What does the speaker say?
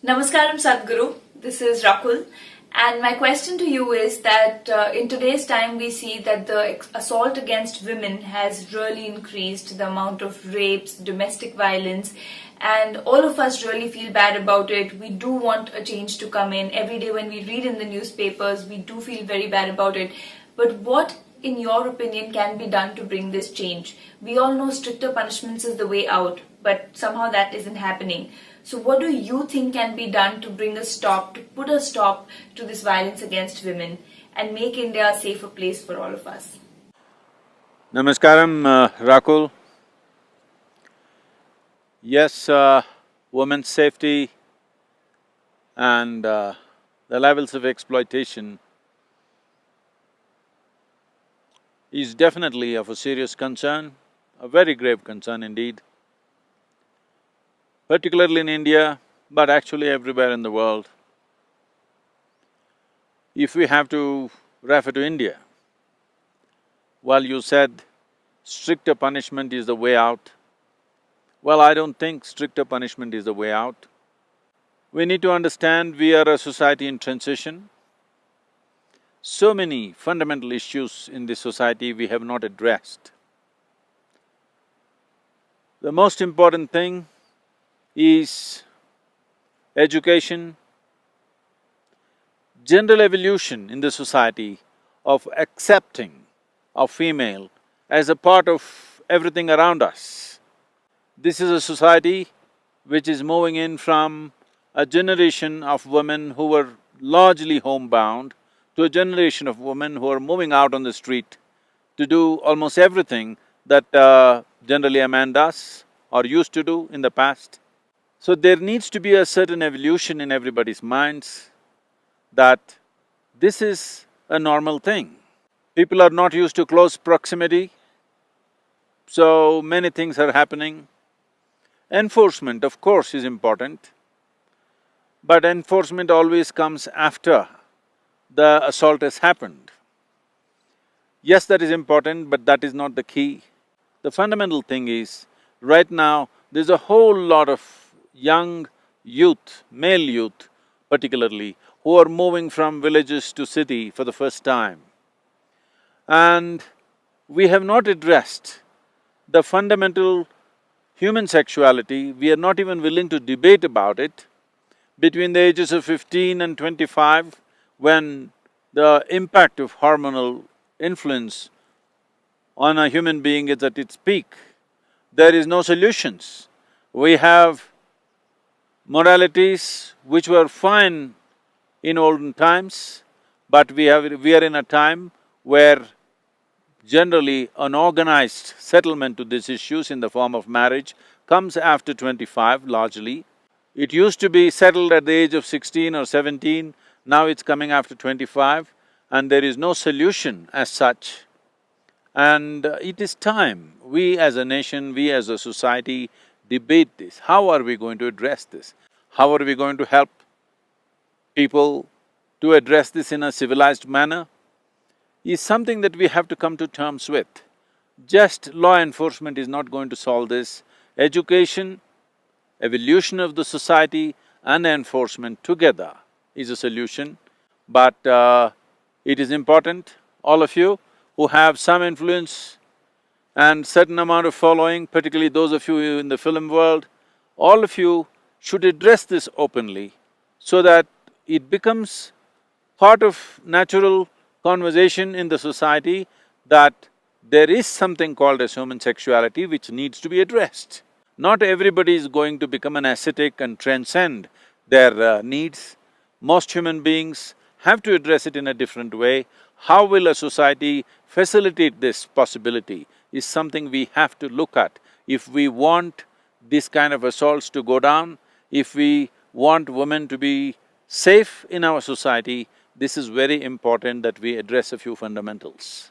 Namaskaram Sadhguru, this is Rakul, and my question to you is that in today's time we see that the assault against women has really increased, the amount of rapes, domestic violence, and all of us really feel bad about it. We do want a change to come in. Every day when we read in the newspapers, we do feel very bad about it. But what, in your opinion, can be done to bring this change? We all know stricter punishments is the way out, but somehow that isn't happening. So what do you think can be done to bring a stop, to put a stop to this violence against women and make India a safer place for all of us? Namaskaram, Rakul. Yes, women's safety and the levels of exploitation is definitely of a serious concern, a very grave concern indeed, particularly in India, but actually everywhere in the world. If we have to refer to India, well, you said stricter punishment is the way out. Well, I don't think stricter punishment is the way out. We need to understand we are a society in transition. So many fundamental issues in this society we have not addressed. The most important thing is education, general evolution in the society of accepting a female as a part of everything around us. This is a society which is moving in from a generation of women who were largely homebound to a generation of women who are moving out on the street to do almost everything that generally a man does or used to do in the past. So there needs to be a certain evolution in everybody's minds that this is a normal thing. People are not used to close proximity, so many things are happening. Enforcement, of course, is important, but enforcement always comes after the assault has happened. Yes, that is important, but that is not the key. The fundamental thing is, right now, there's a whole lot of young youth, male youth particularly, who are moving from villages to city for the first time. And we have not addressed the fundamental human sexuality, we are not even willing to debate about it. Between the ages of 15 and 25, when the impact of hormonal influence on a human being is at its peak, there is no solutions. We have modalities which were fine in olden times, but we are in a time where generally an organized settlement to these issues in the form of marriage comes after 25 largely. It used to be settled at the age of 16 or 17, now it's coming after 25 and there is no solution as such. And it is time we as a nation, we as a society debate this. How are we going to address this? How are we going to help people to address this in a civilized manner? Is something that we have to come to terms with. Just law enforcement is not going to solve this. Education, evolution of the society and enforcement together is a solution. But it is important, all of you who have some influence and certain amount of following, particularly those of you in the film world, all of you should address this openly so that it becomes part of natural conversation in the society that there is something called as human sexuality which needs to be addressed. Not everybody is going to become an ascetic and transcend their needs. Most human beings have to address it in a different way. How will a society facilitate this possibility is something we have to look at. If we want this kind of assaults to go down, if we want women to be safe in our society, this is very important that we address a few fundamentals.